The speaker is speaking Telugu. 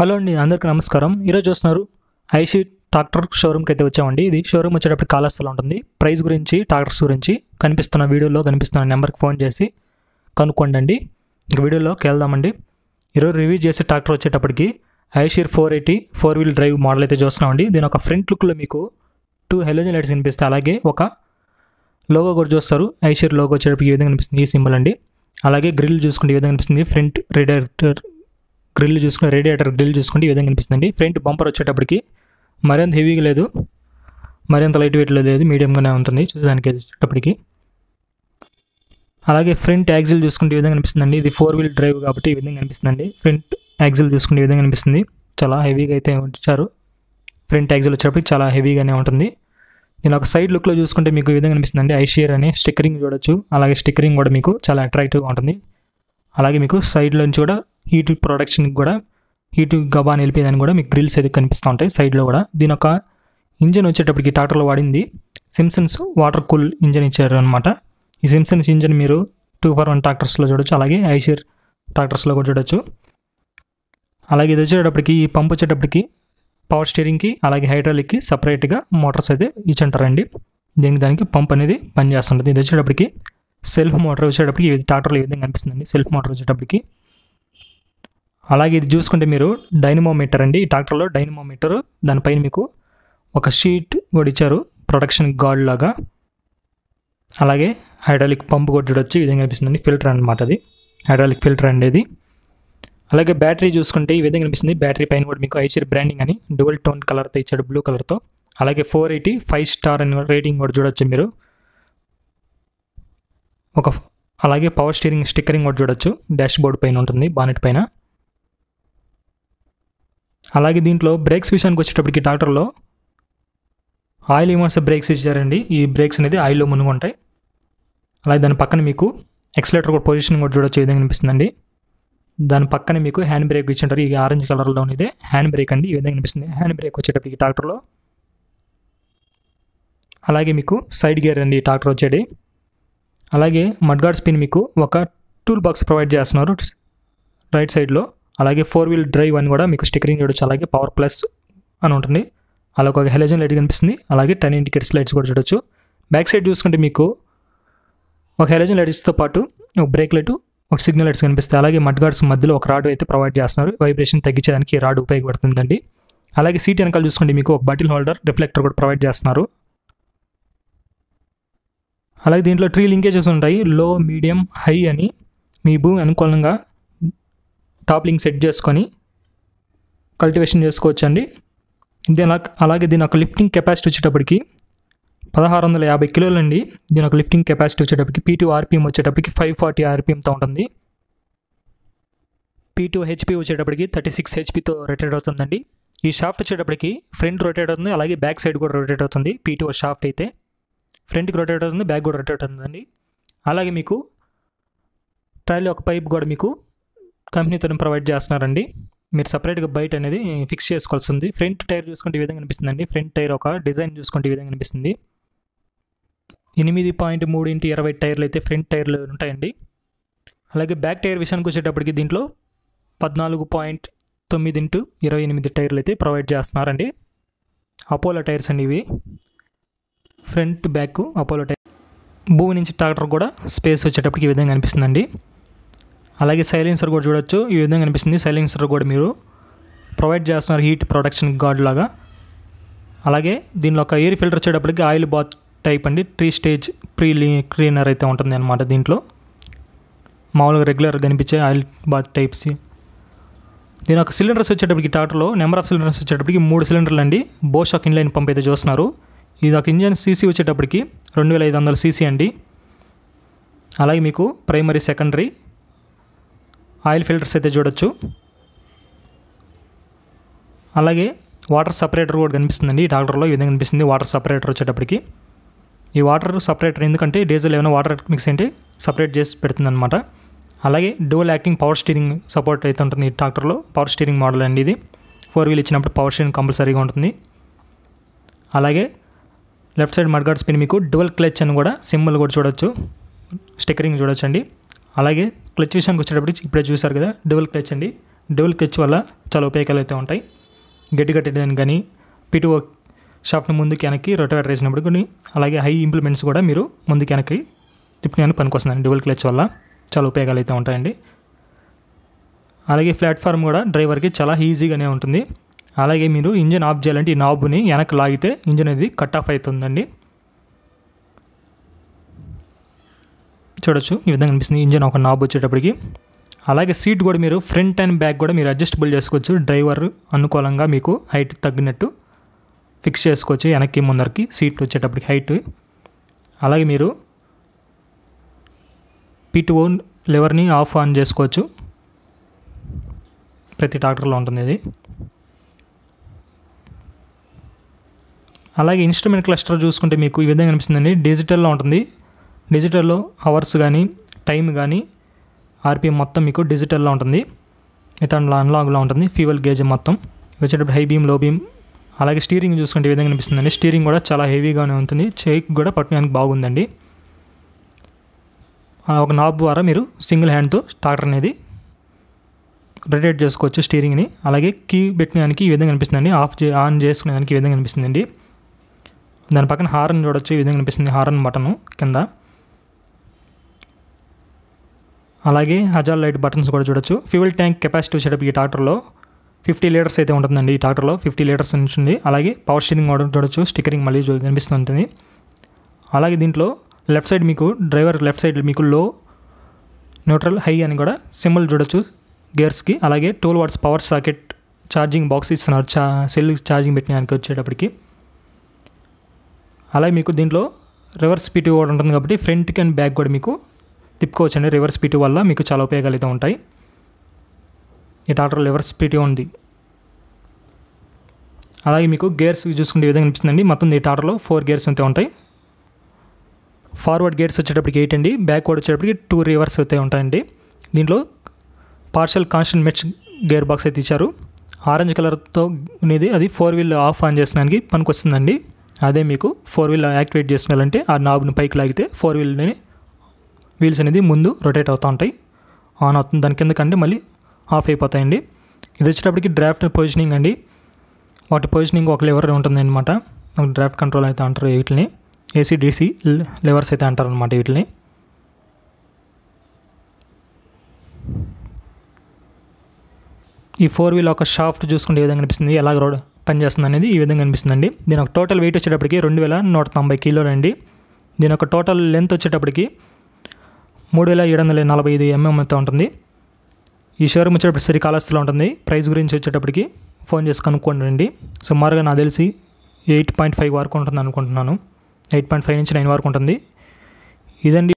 హలో అండి, అందరికీ నమస్కారం. ఈరోజు చూస్తున్నారు ఐషర్ ట్రాక్టర్ షోరూమ్కి అయితే వచ్చామండి. ఇది షోరూమ్ వచ్చేటప్పుడు కాళహస్తిలో ఉంటుంది. ప్రైస్ గురించి, ట్రాక్టర్స్ గురించి కనిపిస్తున్న వీడియోలో కనిపిస్తున్న నెంబర్కి ఫోన్ చేసి కనుక్కోండి. ఇంక వీడియోలోకి వెళ్దామండి. ఈరోజు రివ్యూ చేసే ట్రాక్టర్ వచ్చేటప్పటికి ఐషర్ 480 4-wheel డ్రైవ్ మోడల్ అయితే చూస్తున్నామండి. దీని ఒక ఫ్రంట్ లుక్లో మీకు 2 హెలోజన్ లైట్స్ కనిపిస్తాయి. అలాగే ఒక లోగో కూడా చూస్తారు. ఐషర్ లోగో వచ్చేటప్పటికి ఈ విధంగా కనిపిస్తుంది, ఈ సింబల్ అండి. అలాగే గ్రిల్ చూసుకుంటే ఈ విధంగా కనిపిస్తుంది. ఫ్రంట్ రేడియేటర్ గ్రిల్ చూసుకుంటే ఈ విధంగా కనిపిస్తుంది. ఫ్రంట్ బంపర్ వచ్చేటప్పటికి మరింత హెవీగా లేదు, మరింత లైట్ వెయిట్లో లేదు, మీడియంగానే ఉంటుంది చూసేదానికి వచ్చేటప్పటికి. అలాగే ఫ్రంట్ యాక్సిల్ చూసుకుంటే ఈ విధంగా కనిపిస్తుందండి. ఇది 4-wheel డ్రైవ్ కాబట్టి ఈ విధంగా కనిపిస్తుందండి. ఫ్రంట్ యాక్సిల్ చూసుకుంటే ఈ విధంగా కనిపిస్తుంది. చాలా హెవీగా అయితే ఉంచారు. ఫ్రంట్ యాక్సిల్ వచ్చేటప్పటికి చాలా హెవీగానే ఉంటుంది. దీని ఒక సైడ్ లుక్లో చూసుకుంటే మీకు ఈ విధంగా కనిపిస్తుందండి. ఐషర్ అనే స్టిక్కరింగ్ చూడొచ్చు. అలాగే స్టిక్కరింగ్ కూడా మీకు చాలా అట్రాక్టివ్గా ఉంటుంది. అలాగే మీకు సైడ్లో నుంచి కూడా హీట్ ప్రొడక్షన్కి కూడా హీట్ గబాన్ వెళ్ళిపోయేదని కూడా మీకు గ్రిల్స్ అయితే కనిపిస్తూ ఉంటాయి సైడ్లో కూడా. దీని ఒక ఇంజన్ వచ్చేటప్పటికి ట్రాక్టర్లో వాడింది సింప్సన్స్ వాటర్ కూల్ ఇంజన్ ఇచ్చారు అనమాట. ఈ సింప్సన్స్ ఇంజన్ మీరు 2-for-1 ట్రాక్టర్స్లో చూడొచ్చు. అలాగే ఐషర్ ట్రాక్టర్స్లో కూడా చూడొచ్చు. అలాగే ఇది వచ్చేటప్పటికి ఈ పంప్ వచ్చేటప్పటికి పవర్ స్టీరింగ్కి అలాగే హైడ్రాలిక్కి సపరేట్గా మోటార్స్ అయితే ఇచ్చుంటారండి. దానికి పంప్ అనేది పనిచేస్తుంటుంది. ఇది వచ్చేటప్పటికి సెల్ఫ్ మోటార్ వచ్చేటప్పటికి ఇది ట్రాక్టర్లో ఈ విధంగా కనిపిస్తుందండి. సెల్ఫ్ మోటార్ వచ్చేటప్పటికి. అలాగే ఇది చూసుకుంటే మీరు డైనమోమీటర్ అండి. ఈ ట్రాక్టర్లో డైనమోమీటర్, దానిపైన మీకు ఒక షీట్ కూడా ఇచ్చారు ప్రొటెక్షన్ గార్డ్ లాగా. అలాగే హైడ్రాలిక్ పంప్ కూడా చూడొచ్చు, ఈ విధంగా కనిపిస్తుందండి. ఫిల్టర్ అనమాట, అది హైడ్రాలిక్ ఫిల్టర్ అండి ఇది. అలాగే బ్యాటరీ చూసుకుంటే ఈ విధంగా కనిపిస్తుంది. బ్యాటరీ పైన కూడా మీకు ఐషర్ బ్రాండింగ్ అని డ్యువల్ టోన్ కలర్తో ఇచ్చాడు, బ్లూ కలర్తో. అలాగే 480 5-star అని రేటింగ్ కూడా చూడొచ్చు మీరు. అలాగే పవర్ స్టీరింగ్ స్టిక్కరింగ్ కూడా చూడొచ్చు, డాష్ బోర్డ్ పైన ఉంటుంది, బానెట్ పైన. అలాగే దీంట్లో బ్రేక్స్ విషయానికి వచ్చేటప్పటికి ట్రాక్టర్లో ఆయిల్ ఇమర్స్ బ్రేక్స్ ఇచ్చారండి. ఈ బ్రేక్స్ అనేది ఆయిల్లో మునుగుంటాయి. అలాగే దాని పక్కన మీకు ఎక్సలేటర్ కూడా పొజిషన్ కూడా చూడొచ్చు, ఈ విధంగా కనిపిస్తుందండి. దాని పక్కన మీకు హ్యాండ్ బ్రేక్ ఇచ్చింటారు. ఈ ఆరెంజ్ కలర్లో ఇదే హ్యాండ్ బ్రేక్ అండి, ఈ విధంగా కనిపిస్తుంది హ్యాండ్ బ్రేక్ వచ్చేటప్పటికి ట్రాక్టర్లో. అలాగే మీకు సైడ్ గేర్ అండి ఈ ట్రాక్టర్ వచ్చేది. అలాగే మడ్గార్డ్ స్పిన్ మీకు ఒక టూల్ బాక్స్ ప్రొవైడ్ చేస్తున్నారు రైట్ సైడ్లో. అలాగే 4-wheel డ్రైవ్ అని కూడా మీకు స్టిక్కరింగ్ చూడొచ్చు. అలాగే పవర్ ప్లస్ అని ఉంటుంది. అలాగే ఒక హెలోజన్ లైట్ కనిపిస్తుంది. అలాగే 10 ఇండికేటర్స్ లైట్స్ కూడా చూడొచ్చు. బ్యాక్ సైడ్ చూసుకుంటే మీకు ఒక హెలోజన్ లైట్స్తో పాటు ఒక బ్రేక్ లైట్, ఒక సిగ్నల్ లైట్స్ కనిపిస్తాయి. అలాగే మడ్గార్డ్స్ మధ్యలో ఒక రాడ్ అయితే ప్రొవైడ్ చేస్తున్నారు. వైబ్రేషన్ తగ్గించడానికి ఈ రాడ్ ఉపయోగపడుతుందండి. అలాగే సీట్ వెనకాల చూసుకుంటే మీకు ఒక బాటిల్ హోల్డర్, రిఫ్లెక్టర్ కూడా ప్రొవైడ్ చేస్తున్నారు. అలాగే దీంట్లో 3 లింకేజెస్ ఉంటాయి, లో, మీడియం, హై అని. మీ భూమి అనుకూలంగా టాప్ లింక్ సెట్ చేసుకొని కల్టివేషన్ చేసుకోవచ్చు అండి. అలాగే దీని ఒక లిఫ్టింగ్ కెపాసిటీ వచ్చేటప్పటికి 1650 కిలోలు అండి. దీని ఒక లిఫ్టింగ్ కెపాసిటీ వచ్చేటప్పటికి P2 RPM వచ్చేటప్పటికి 540 RPMతో ఉంటుంది. P2 HP వచ్చేటప్పటికి 36 HPతో రొటేట్ అవుతుందండి. ఈ షాఫ్ట్ వచ్చేటప్పటికి ఫ్రంట్ రొటేట్ అవుతుంది, అలాగే బ్యాక్ సైడ్ కూడా రొటేట్ అవుతుంది. P2 షాఫ్ట్ అయితే ఫ్రంట్కి రొటేట్ అవుతుంది, బ్యాక్ కూడా రొటేట్ అవుతుందండి. అలాగే మీకు ట్రైల్ ఒక పైప్ కూడా మీకు కంపెనీతో ప్రొవైడ్ చేస్తున్నారండి. మీరు సపరేట్గా బయట అనేది ఫిక్స్ చేసుకోవాల్సింది. ఫ్రంట్ టైర్ చూసుకుంటే ఈ విధంగా కనిపిస్తుందండి. ఫ్రంట్ టైర్ ఒక డిజైన్ చూసుకుంటే ఈ విధంగా కనిపిస్తుంది. 8.3x20 టైర్లు అయితే ఫ్రంట్ టైర్లు ఉంటాయండి. అలాగే బ్యాక్ టైర్ విషయానికి వచ్చేటప్పటికి దీంట్లో 14.9x28 టైర్లు అయితే ప్రొవైడ్ చేస్తున్నారండి. అపోలో టైర్స్ అండి ఇవి. Front back Apollo tyre. భూమి నుంచి ట్రాక్టర్ కూడా స్పేస్ వచ్చేటప్పటికి ఈ విధంగా కనిపిస్తుందండి. అలాగే సైలెన్సర్ కూడా చూడొచ్చు, ఈ విధంగా కనిపిస్తుంది. సైలెన్సర్ కూడా మీరు ప్రొవైడ్ చేస్తున్నారు హీట్ ప్రొటెక్షన్ గార్డ్ లాగా. అలాగే దీనిలో ఒక ఎయిర్ ఫిల్టర్ వచ్చేటప్పటికి ఆయిల్ బాత్ టైప్ అండి. 3 స్టేజ్ క్లీనర్ అయితే ఉంటుంది అనమాట. దీంట్లో మామూలుగా రెగ్యులర్ కనిపించే ఆయిల్ బాత్ టైప్స్. దీని ఒక సిలిండర్స్ వచ్చేటప్పటికి ట్రాక్టర్లో నెంబర్ ఆఫ్ సిలిండర్స్ వచ్చేటప్పటికి 3 సిలిండర్లు అండి. బోషాక్ ఇన్లైన్ పంప్ అయితే చూస్తున్నారు. ఇది ఒక ఇంజన్ సీసీ వచ్చేటప్పటికి 2500 cc అండి. అలాగే మీకు ప్రైమరీ, సెకండరీ ఆయిల్ ఫిల్టర్స్ అయితే చూడొచ్చు. అలాగే వాటర్ సపరేటర్ కూడా కనిపిస్తుందండి ఈ ట్రాక్టర్లో, ఈ విధంగా కనిపిస్తుంది వాటర్ సపరేటర్ వచ్చేటప్పటికి. ఈ వాటర్ సపరేటర్ ఎందుకంటే డీజిల్ ఏమైనా వాటర్ మిక్స్ అంటే సపరేట్ చేసి పెడుతుంది అనమాట. అలాగే dual acting power steering support అయితే ఉంటుంది ఈ ట్రాక్టర్లో. పవర్ స్టీరింగ్ మోడల్ అండి ఇది. 4-wheel ఇచ్చినప్పుడు పవర్ స్టీరింగ్ కంపల్సరీగా ఉంటుంది. అలాగే లెఫ్ట్ సైడ్ మడ్గార్డ్ స్పిన్ మీకు డ్యువల్ క్లచ్ అని కూడా సింబల్ కూడా చూడొచ్చు, స్టిక్కరింగ్ చూడొచ్చు అండి. అలాగే క్లచ్ విషయానికి వచ్చేటప్పటికి ఇప్పుడే చూసారు కదా, డ్యువల్ క్లచ్ అండి. డ్యూయల్ క్లచ్ వల్ల చాలా ఉపయోగాలు అయితే ఉంటాయి. గట్టి కట్టేదానికి కానీ పిటుఓ షాఫ్ట్ని ముందుకి వెనక్కి రొటేటర్ వేసినప్పుడు కొన్ని అలాగే హై ఇంప్లిమెంట్స్ కూడా మీరు ముందుకి వెనక్కి తిప్పడానికి పనికొస్తుందండి. డ్యూయల్ క్లచ్ వల్ల చాలా ఉపయోగాలు అయితే ఉంటాయండి. అలాగే ప్లాట్ఫామ్ కూడా డ్రైవర్కి చాలా ఈజీగానే ఉంటుంది. అలాగే మీరు ఇంజిన్ ఆఫ్ చేయాలంటే ఈ నాబ్ని వెనక్కి లాగితే ఇంజిన్ అనేది కట్ ఆఫ్ అవుతుందండి. చూడొచ్చు ఈ విధంగా అనిపిస్తుంది ఇంజిన్ ఒక నాబ్ వచ్చేటప్పటికి. అలాగే సీట్ కూడా మీరు ఫ్రంట్ అండ్ బ్యాక్ కూడా మీరు అడ్జస్టబుల్ చేసుకోవచ్చు. డ్రైవర్ అనుకూలంగా మీకు హైట్ తగ్గినట్టు ఫిక్స్ చేసుకోవచ్చు. వెనక్కి ముందరికి సీట్ వచ్చేటప్పటికి హైట్. అలాగే మీరు పిటుఓ లెవర్ని ఆఫ్ ఆన్ చేసుకోవచ్చు. ప్రతి ట్రాక్టర్లో ఉంటుంది ఇది. అలాగే ఇన్స్ట్రుమెంట్ క్లస్టర్ చూసుకుంటే మీకు ఈ విధంగా అనిపిస్తుందండి. డిజిటల్లో ఉంటుంది. డిజిటల్లో అవర్స్ కానీ టైం కానీ ఆర్పిఎం మొత్తం మీకు డిజిటల్లో ఉంటుంది. మిగతా అన్లాగ్లో ఉంటుంది. ఫ్యూయల్ గేజ్ మొత్తం వచ్చేటప్పుడు హై బీమ్, లో బీమ్. అలాగే స్టీరింగ్ చూసుకుంటే ఈ విధంగా అనిపిస్తుందండి. స్టీరింగ్ కూడా చాలా హెవీగానే ఉంటుంది. చేయికి కూడా పట్టడానికి బాగుందండి. ఒక నాబ్ ద్వారా మీరు సింగిల్ హ్యాండ్తో ట్రాక్టర్ అనేది రొటేట్ చేసుకోవచ్చు స్టీరింగ్ని. అలాగే కీ పెట్టడానికి ఈ విధంగా అనిపిస్తుందండి. ఆన్ చేసుకునేదానికి ఈ విధంగా అనిపిస్తుందండి. దాని పక్కన హారన్ చూడొచ్చు. ఈ విధంగా అనిపిస్తుంది హారన్ బటను కింద. అలాగే హజార్ లైట్ బటన్స్ కూడా చూడొచ్చు. ఫ్యూయల్ ట్యాంక్ కెపాసిటీ వచ్చేటప్పుడు ఈ ట్రాక్టర్లో 50 లీటర్స్ అయితే ఉంటుందండి. ఈ ట్రాక్టర్లో 50 లీటర్స్ ఉంటుంది. అలాగే పవర్ స్టీరింగ్ కూడా చూడొచ్చు. స్టిక్కరింగ్ మళ్ళీ కనిపిస్తుంటుంది. అలాగే దీంట్లో లెఫ్ట్ సైడ్ మీకు డ్రైవర్ లెఫ్ట్ సైడ్ మీకు లో, న్యూట్రల్, హై అని కూడా సింబల్ చూడొచ్చు గేర్స్కి. అలాగే 12 watts power socket charging box ఇస్తున్నారు సెల్ ఛార్జింగ్ పెట్టడానికి వచ్చేటప్పటికి. అలాగే మీకు దీంట్లో రివర్స్ పిటి కూడా ఉంటుంది కాబట్టి ఫ్రంట్కి అండ్ బ్యాక్ కూడా మీకు తిప్పుకోవచ్చు అండి. రివర్స్ పిటి వల్ల మీకు చాలా ఉపయోగాలు అయితే ఉంటాయి. ఈ ట్రాక్టర్లో రివర్స్ పిటి ఉంది. అలాగే మీకు గేర్స్ చూసుకుంటే ఈ విధంగా అనిపిస్తుందండి. మొత్తం ఈ ట్రాక్టర్లో 4 గేర్స్ అయితే ఉంటాయి. ఫార్వర్డ్ గేర్స్ వచ్చేటప్పటికి 8 అండి. బ్యాక్వర్డ్ వచ్చేటప్పటికి 2 రివర్స్ అయితే ఉంటాయండి. దీంట్లో partial constant match gear box అయితే ఇచ్చారు. ఆరెంజ్ కలర్తో ఉన్నది అది 4 వీల్ ఆఫ్ ఆన్ చేసడానికి పనికి వస్తుందండి. అదే మీకు 4 వీల్ యాక్టివేట్ చేసుకోవాలంటే ఆ నాబ్ని పైకి లాగితే 4 వీల్స్ అనేది ముందు రొటేట్ అవుతూ ఉంటాయి. ఆన్ అవుతుంది. దాని కిందకంటే మళ్ళీ ఆఫ్ అయిపోతాయండి. ఇది వచ్చేటప్పటికి డ్రాఫ్ట్ పొజిషనింగ్ అండి. వాటి పొజిషనింగ్ ఒక లెవర్ ఉంటుంది అనమాట. ఒక డ్రాఫ్ట్ కంట్రోల్ అయితే అంటారు వీటిని. ఏసీ డీసీ లెవర్స్ అయితే అంటారు అనమాట వీటిని. ఈ 4 వీల్ ఒక షాఫ్ట్ చూసుకుంటే ఈ విధంగా అనిపిస్తుంది. ఎలా రోడ్ పనిచేస్తుంది అనేది ఈ విధంగా అనిపిస్తుందండి. దీని ఒక టోటల్ వెయిట్ వచ్చేటప్పటికి 2190 కిలోలు అండి. దీని ఒక టోటల్ లెంత్ వచ్చేటప్పటికి 3745 అయితే ఉంటుంది. ఈ షోరూమ్ వచ్చేటప్పుడు శ్రీకాళహస్తిలో ఉంటుంది. ప్రైస్ గురించి వచ్చేటప్పటికి ఫోన్ చేసి కనుక్కోండి. సుమారుగా నాకు తెలిసి 8.5 వరకు ఉంటుంది అనుకుంటున్నాను. 8.5 నుంచి 9 వరకు ఉంటుంది. ఇదండి